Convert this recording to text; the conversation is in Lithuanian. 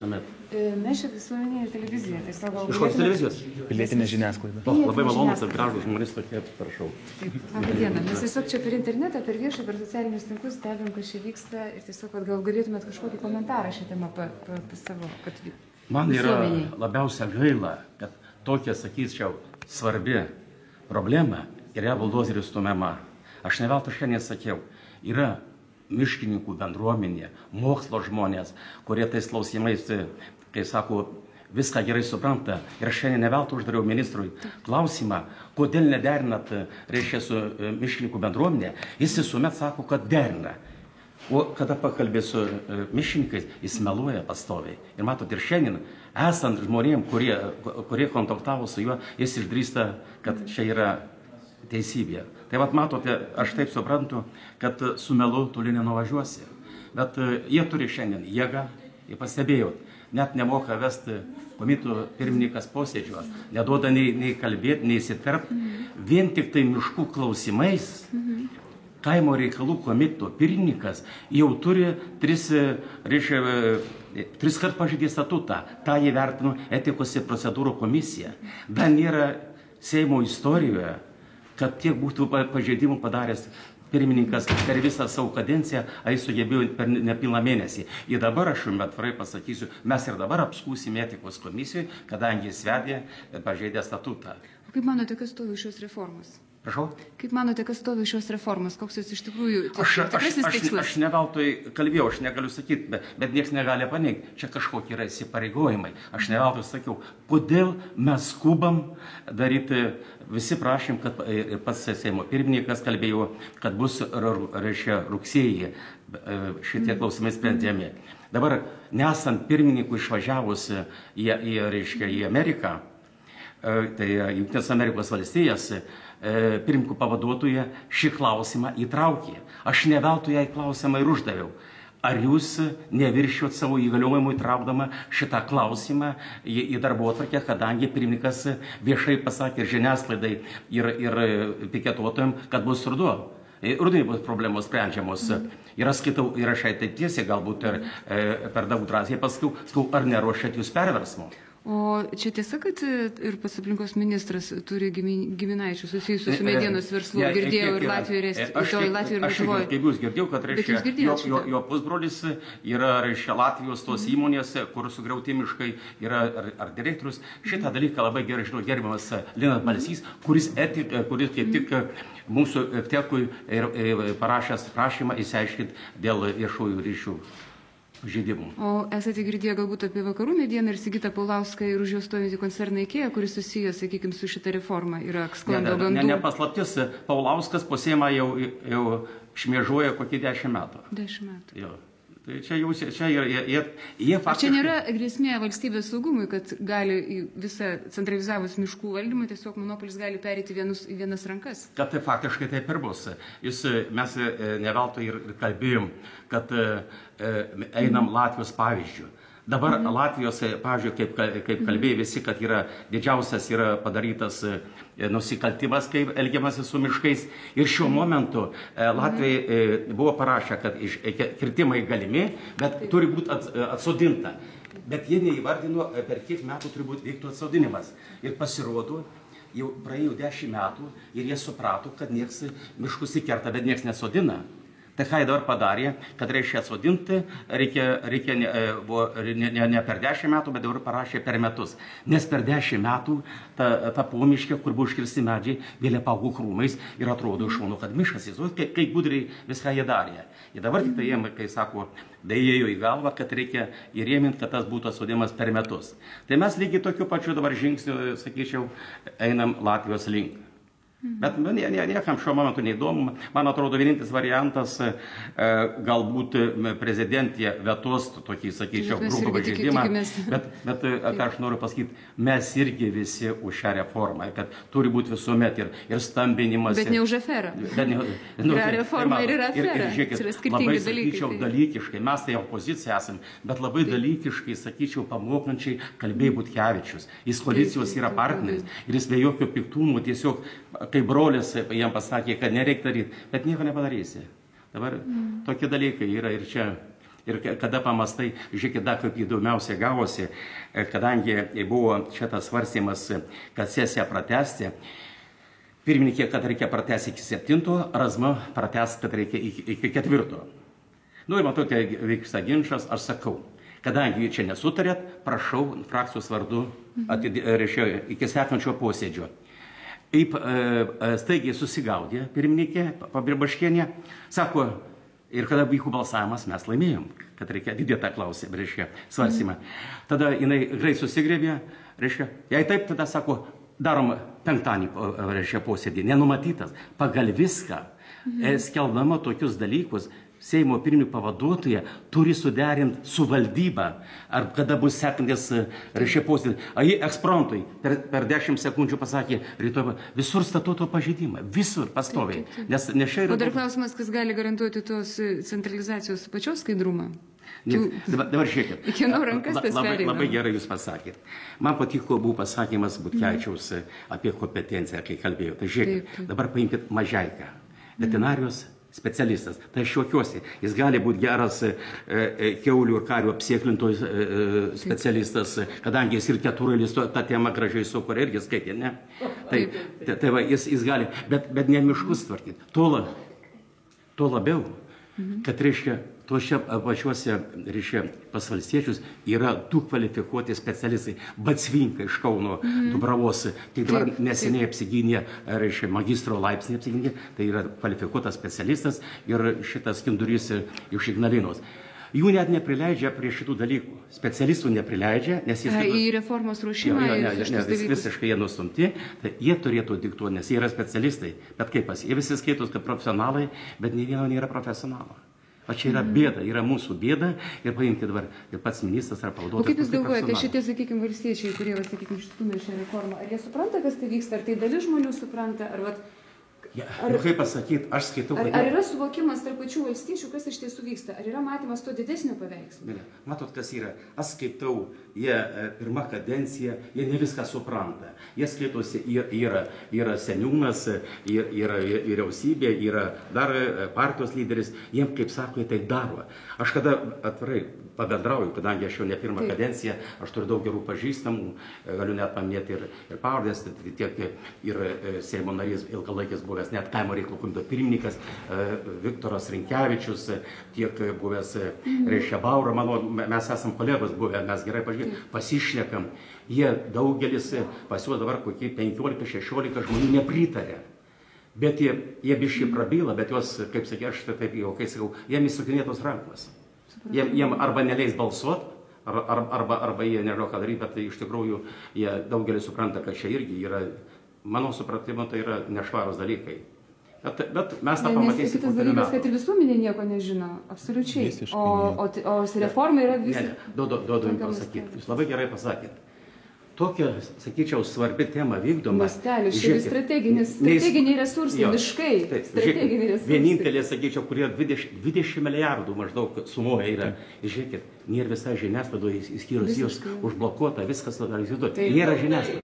Mes čia visuomeninė televizija. Iš kokios televizijos? Pilietinė žiniasklaida. Labai malonus ir gražus žmonės tokie, prašau. Labą dieną. Mes tiesiog čia per internetą, per viešą, per socialinius tinklus stebim, kas čia vyksta ir tiesiog gal galėtumėt kažkokį komentarą šią temą savo, kad Man yra labiausia gaila, kad tokia, sakyčiau, svarbi problema yra buldozeris stumiama. Aš ne veltui šiandien sakiau, yra miškininkų bendruomenė, mokslo žmonės, kurie tais klausimais, kai sako, viską gerai supranta. Ir aš šiandien ne veltui uždariau ministrui klausimą, kodėl nederinat, reiškia, su miškininkų bendruomenė. Jis visuomet sako, kad derina. O kada pakalbė su miškininkais, jis meluoja pastoviai. Ir matot, ir šiandien, esant žmonėm, kurie kontaktavo su juo, jis išdrįsta, kad čia yra teisybė. Tai vat matote, aš taip suprantu, kad su melu toli nenuvažiuosi. Bet jie turi šiandien jėgą, ir pastebėjot, net nemoka vesti komiteto pirmininkas posėdžio, neduoda nei kalbėti, nei įsiterpti. Vien tik tai miškų klausimais kaimo reikalų komiteto pirmininkas jau turi tris kart pažeidė statutą. Ta įvertino etikos ir procedūrų komisija. Dar nėra Seimo istorijoje, kad tiek būtų pažeidimų padaręs pirmininkas per visą savo kadenciją, jis sugebėjo per nepilną mėnesį. Ir dabar aš jums atvirai pasakysiu, mes ir dabar apskūsime etikos komisijoje, kadangi jis vedė pažeidę statutą. Kaip manote, kas stovi šios reformos? Prašau? Kaip manote, kas stovi šios reformos? Koks jis iš tikrųjų tikrasis tikslas? Aš ne veltui kalbėjau, aš negaliu sakyti, bet niekas negali paneigti. Čia kažkokie yra įsipareigojimai. Aš ne veltui sakiau, kodėl mes skubam daryti, visi prašym, kad ir pats Seimo pirmininkas kalbėjo, kad bus, reiškia, rugsėjį šitie klausimai sprendžiami. Dabar, nesant pirmininkų išvažiavus į Ameriką, tai Jungtinės Amerikos valstijas, pirmininkų pavaduotoja šį klausimą įtraukė. Aš ne veltui jai klausimą ir uždaviau. Ar jūs neviršiot savo įgaliojimų įtraukdama šitą klausimą į darbotvarkę, kadangi pirmininkas viešai pasakė žiniasklaidai ir piketuotojams, kad bus ruduo. Rudenį bus problemos sprendžiamos. Ir aš skaitau, ir aš taip tiesiai, galbūt per daug drąsiai paskau, ar neruošiat jūs perversmo? O čia tiesa, kad ir pats aplinkos ministras turi giminaičių susijusių su medienos verslu, girdėjau ir Latvijoje, ir Lietuvoje. Aš kaip jūs girdėjau, kad jo pusbrolis yra Latvijos tos įmonės, kur sugriauti miškai, yra ar direktorius. Šitą dalyką labai gerai žino gerbiamas Linas Balsys, kuris kaip tik mūsų FTEK-ui parašęs prašymą įsiaiškinti dėl viešųjų ryšių žaidimų. O esate girdėję galbūt apie Vakarų medieną ir Sigitą Paulauską ir už jos stovintį koncerną IKEA, kuris susijęs, sakykime, su šitą reformą, yra sklando gandų? Ne paslaptis, Paulauskas po Seimą jau šmėžuoja kokį 10 metų. 10 metų. Jo. Tai čia jie faktiškai... Čia nėra grėsmė valstybės saugumui, kad gali visą centralizavus miškų valdymą, tiesiog monopolis gali perėti į vienas rankas? Kad tai faktiškai taip ir bus. Mes ne veltui ir kalbėjom, kad einam Latvijos pavyzdžių. Dabar Latvijos, pavyzdžiui, kaip kalbėjo visi, kad yra didžiausias yra padarytas nusikaltimas, kaip elgiamasi su miškais. Ir šiuo momentu Latvijai buvo parašę, kad kirtimai galimi, bet turi būti atsodinta. Bet jie neįvardino, per kiek metų turi būti vyktų atsodinimas. Ir pasirodo, jau praėjo 10 metų ir jie suprato, kad nieks miškus įkerta, bet nieks nesodina. Tai ką jie dabar padarė, kad reikia atsodinti, reikia ne per 10 metų, bet dabar parašė per metus. Nes per 10 metų ta pomiškė, kur buvo iškirsti medžiai, vėl apaugo krūmais ir atrodo iš šono, kad miškas, kaip gudriai viską jie darė. Ir dabar tik tai jiem, kai sako, dėjėjo į galvą, kad reikia įrėminti, kad tas būtų atsodimas per metus. Tai mes lygiai tokiu pačiu dabar žingsniu, sakyčiau, einam Latvijos link. Bet niekam šiuo momentu neįdomu. Man atrodo, vienintelis variantas galbūt prezidentė vetos tokį, sakyčiau, grubų pažeidimą. Bet ką aš noriu pasakyti, mes irgi visi už šią reformą, kad turi būti visuomet ir stambinimas. Bet ne už aferą. Yra reforma ir yra afera. Ir labai, sakyčiau, dalykiškai, mes tai opozicija esam, bet labai dalykiškai, sakyčiau, pamokančiai kalbėjo Butkevičius. Jis koalicijos yra partneris ir jis be jokio piktumo tiesiog kai brolis jam pasakė, kad nereikia daryti, bet nieko nepadarysi. Dabar tokie dalykai yra ir čia Ir kada pamastai, žiūrėkit, dar kaip įdomiausia gavosi, kadangi buvo šitas svarstymas, kad sesiją pratesti, pirmininkė, kad reikia pratesti iki 7, Razma pratesti, kad reikia iki 4. Nu ir matau, kai vyksta ginčas, aš sakau, kadangi čia nesutarėt, prašau frakcijos vardu iki sekančio posėdžio. Taip staigiai susigaudė pirmininkė Pabribaškienė, sako, ir kada vyko balsavimas, mes laimėjom, kad reikia didėti tą klausimą, reiškia, svarstymą. Tada jinai greit susigrėbė, reiškia, jei taip, tada sako, darom penktadienį, reiškia, posėdį, nenumatytas, pagal viską, skelbdama tokius dalykus, Seimo pirmininko pavaduotoja turi suderinti su valdyba, ar kada bus sekantis, reiškia, posėdis. A jį eksprontui per 10 sekundžių pasakė, rytoj visur statuto pažeidimą, visur pastoviai. Nes čia yra... O dar klausimas, kas gali garantuoti tos centralizacijos pačios skaidrumą? Dabar žiūrėkit. Kieno rankas tas pereina? Labai gerai jūs pasakėt. Man patiko buvo pasakymas Butkevičiaus apie kompetenciją, kai kalbėjau. Tai žiūrėkit, dabar paimkit Mažeiką, veterinarijos specialistas. Tai aš juokiuosi, jis gali būti geras kiaulių ir karių apsėklintojų specialistas, kadangi jis ir keturelis tą temą gražiai sukuria irgi skaitė, ne? Tai va, jis gali, bet ne miškus tvarkyti. Tuo labiau, kad reiškia, tuose pačiuose, reiškia, pas valstiečius yra 2 kvalifikuoti specialistai. Batsvinka iš Kauno, Dubravos, tai dabar neseniai apsigynė, reiškia, magistro laipsnį apsigynė, tai yra kvalifikuotas specialistas ir šitas Kindurys iš Ignalinos. Jų net neprileidžia prie šitų dalykų. Specialistų neprileidžia, nes jis... Į reformos ruošimą ir šitus dalykus. Visiškai jie nustumti, tai jie turėtų diktuoti, nes jie yra specialistai. Bet kaip jie visi skaitos kaip profesionalai, bet nei vieno nėra profesionalo. O čia yra bėda, yra mūsų bėda ir paimkite dabar ir pats ministras ar pavaduotojas. O kaip jūs galvojate, šitie, sakykime, valstiečiai, kurie, sakykime, išstūmė šią reformą, ar jie supranta, kas tai vyksta, ar tai dalis žmonių supranta, ar... Kaip pasakyti, aš skaitau... Ar yra suvokimas tarp pačių valstiečių, kas iš tiesų vyksta? Ar yra matymas to didesnio paveikslo? Matot, kas yra. Aš skaitau, jie pirmą kadenciją, jie ne viską supranta. Jie skaitosi, yra seniūnas, yra vyriausybė, yra dar partijos lyderis, jiems, kaip sako, jie tai daro. Aš kada atvirai pabendrauju, kadangi aš jau ne pirmą kadenciją, aš turiu daug gerų pažįstamų, galiu net paminėti ir pavardės, tiek ir Seimo narys ilgalaikis buvęs net kaimo reikalų komiteto pirmininkas Viktoras Rinkevičius, tiek buvęs Reiškia Baura, mes esam kolegos buvę, mes gerai pasišnekam, jie daugelis pas juos dabar kokie 15-16 žmonių nepritarė. Bet jie biškai prabyla, bet juos, kaip sakė, aš taip jau, kai sakau, jiem įsukinėtos rankos. Jiem arba neleis balsuoti, arba jie nežinau ką daryti, bet iš tikrųjų jie daugelis supranta, kad čia irgi yra, mano supratimu, tai yra nešvarus dalykai. Bet mes tą pamatysime. Kitas dalykas, kad ir visuomenė nieko nežino, absoliučiai. O reforma yra visi... Duodu jums pasakyti. Jūs labai gerai pasakėt. Tokia, sakyčiau, svarbi tema vykdoma. Mastelis, strateginiai resursai, miškai, strateginiai resursai. Vienintelė, sakyčiau, kurie 20 milijardų maždaug sumoja yra. Žiūrėkit, nėra visa žiniasklaidoje, išskyrus jos užblokuota, viskas tada įsivaizduoti. Nėra žiniasklaidos.